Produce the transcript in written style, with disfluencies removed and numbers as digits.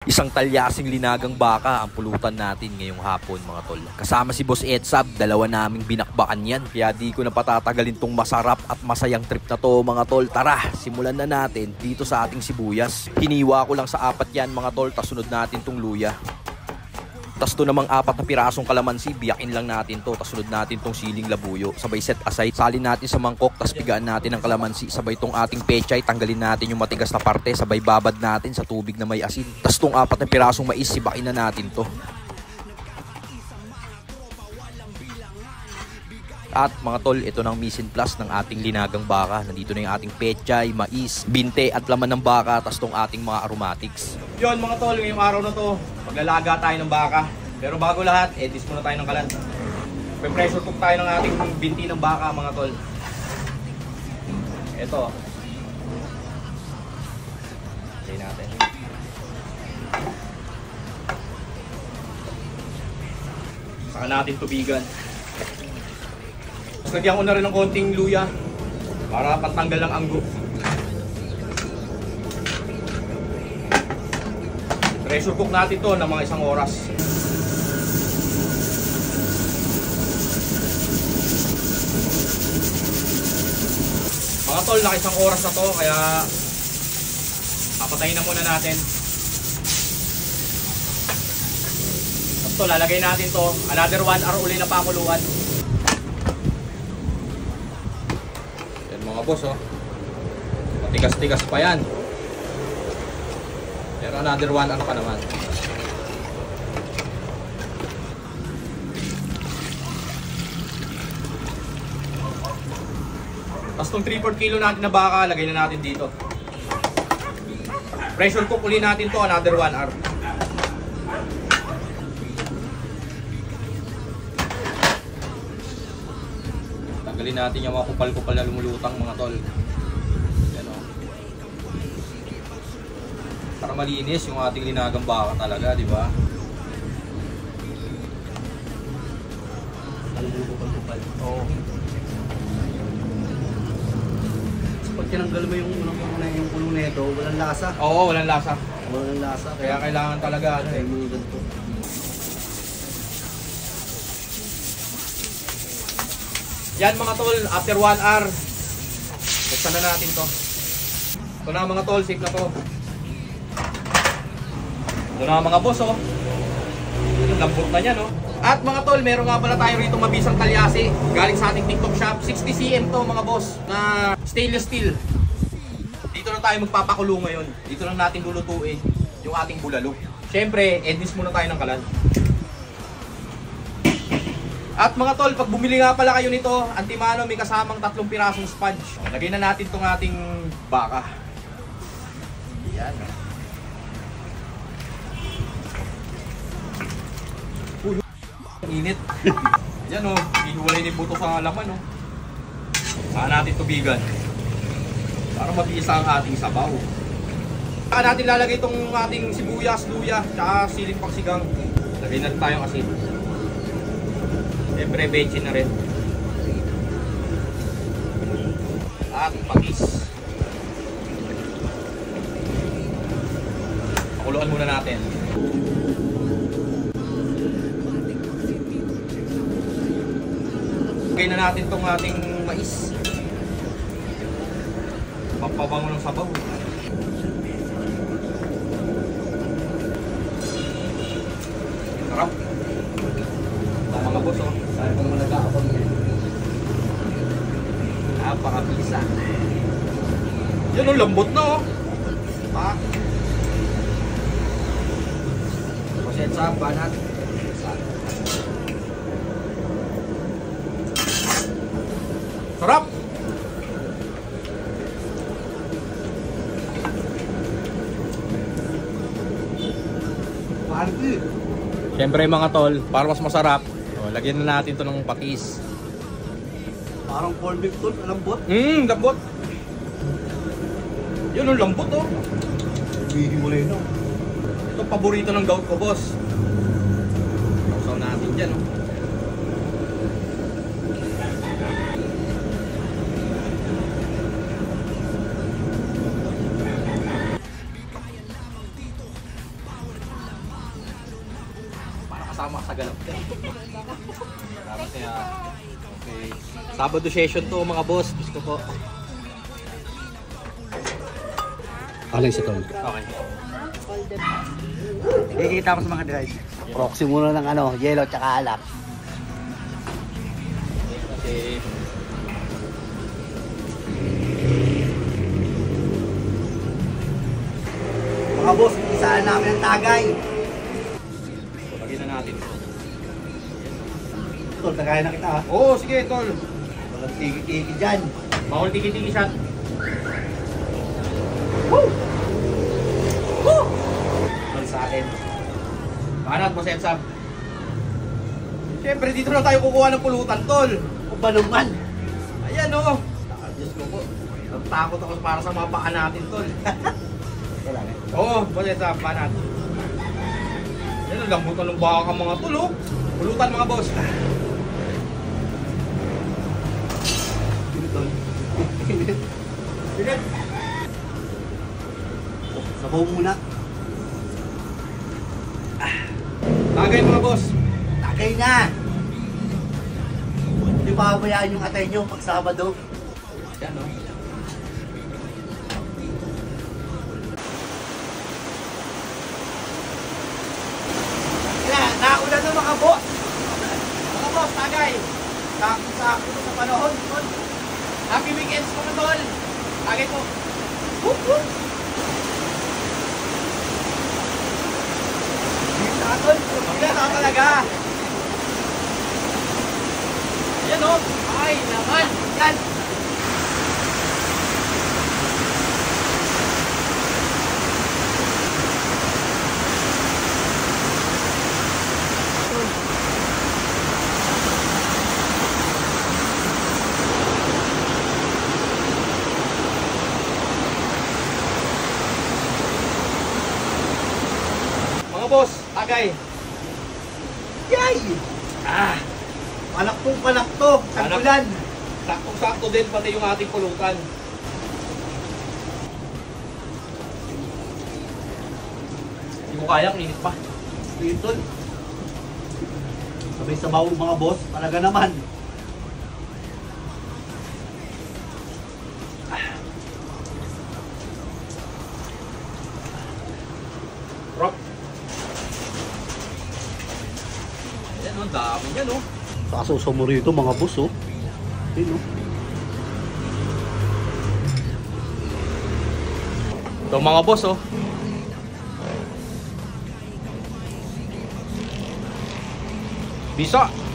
Isang talyasing linagang baka ang pulutan natin ngayong hapon mga tol. Kasama si Boss Edsab, dalawa naming binakbakan yan. Kaya di ko na patatagalin tong masarap at masayang trip na to mga tol. Tara, simulan na natin dito sa ating sibuyas. Hiniwa ko lang sa 4 yan mga tol, tas sunod natin tong luya. Tas to namang 4 na pirasong kalamansi, biyakin lang natin to. Tas sunod natin tong siling labuyo. Sabay set aside, salin natin sa mangkok, tas pigaan natin ang kalamansi. Sabay tong ating pechay, tanggalin natin yung matigas na parte. Sabay babad natin sa tubig na may asin. Tas tong 4 na pirasong mais, sibakin na natin to. At mga tol, ito ng mise en place ng ating linagang baka. Nandito na yung ating pechay, mais, binte at laman ng baka, tas tong ating mga aromatics. Yun mga tol, ngayong araw na to, maglalaga tayo ng baka. Pero bago lahat, edis muna tayo ng kalan. Pressure cook tayo ng ating binti ng baka mga tol. Ito. Okay natin. Saka natin tubigan. Lagyan ko na rin ng konting luya para pantanggal ng anggo. Pressure cook natin to ng mga 1 oras. Mga tol, naka 1 oras na to kaya papatayin na muna natin. Tapos to, lalagay natin to another 1 hour uli na pakuluan. Mga boss, oh. Matigas-tigas pa yan. Pero another 1 hour pa naman. Tapos itong 3/4 kilo natin na baka, lagay na natin dito. Pressure cook uli natin to another 1 hour. Tanggalin natin yung mga kupal-kupal na lumulutang mga tol. Yan, o. Para malinis yung ating linagang baka talaga, di ba? Kupal-kupal. Oo. Pag tinanggal mo yung puno na ito, walang lasa. Oo, walang lasa. Walang lasa. Kaya kailangan talaga ano, ganito. Yan mga tol, after 1 hour, buksan na natin to. Ito na mga tol, safe na to. Ito na mga boss, oh. Lambot na yan, oh. At mga tol, meron nga pala tayo rito mabisang talyasi. Galing sa ating TikTok shop. 60 cm to mga boss, na stainless steel. Dito na tayo magpapakulo ngayon. Dito lang natin lulutuin yung ating bulalo. Siyempre, edis muna tayo ng kalan. At mga tol, pag bumili nga pala kayo nito, Antimano, may kasamang 3 pirasong sponge. Lagay na natin itong ating baka. Yan. Uy, init. Yan, o, hihiwalay ni buto sa laman, o. Saka natin tubigan para mabisa ang ating sabaw. Saka natin lalagay itong ating sibuyas, luya, saka siling pagsigang. Lagay na tayong asin. Siyempre, bechin na rin. At patis. Pakuluan muna natin. Lagay na natin itong ating mais. Pampabango ng sabaw. Sarap. Mga boss, oh. Sabi kong nag-aabang yan. Napakabisa. Yan, oh, lambot na, oh. Pa. Paset sa banat. Sarap. Party. Siyempre mga tol, para mas masarap, lagyan na natin to ng patis. Parang corned beef tol, lambot. Lambot. Yun, ang lambot, oh. Hihiwalay na. Ito paborito ng gout ko, boss. Sausaw natin dyan, oh. kasama sa galap. Salamat kaya. Okay. Sabado session to mga boss. Gusto ko. Ano yung tol? Okay. Kikita ko sa mga guys. Proxy muna ng ano, yellow tsaka alak. Okay. Mga boss, isaan namin ang tagay. Lagyan na natin to. Tol, tagay na kita ha. Oo, sige tol. Walang tiki-tiki dyan. Bawal tiki-tiki shot. Tol sa akin. Panat mo, Sensab. Siyempre, dito na tayo kukuha ng pulutan, tol. O ba naman? Ayan, oh. Diyos ko po. Nagtakot ako para sa mga paa natin, tol. Wala na. Oo, Sensab, panat. Yan, ang lambutan ng baka mga tol, oh. Pulutan, mga boss. Sige, tol. Sige. Sabaw muna. Tagay, mga boss. Tagay na! Hindi pa pabayaan yung atay nyo pag Sabado. Yan, oh. Nauna na mga boss! Mga boss, tagay. Sakto sa panahon, tol. Happy weekends, mga tol. Tagay po. Whoop, whoop. Tol, Yan na talaga. Yan, oh. Ay, naman. yan! Mga boss, tagay. Yay! Ah, Panaktong panakto! Tagpulan! saktong-sakto din pati yung ating pulutan. Hindi ko kaya, init pa. Tol. Sabay sabaw mga boss, talaga naman. Rock. Ayan, oh, dami yan, oh. Kasuso mo rito mga boss, oh. Yun, oh. Ito mga boss, oh. Bisa.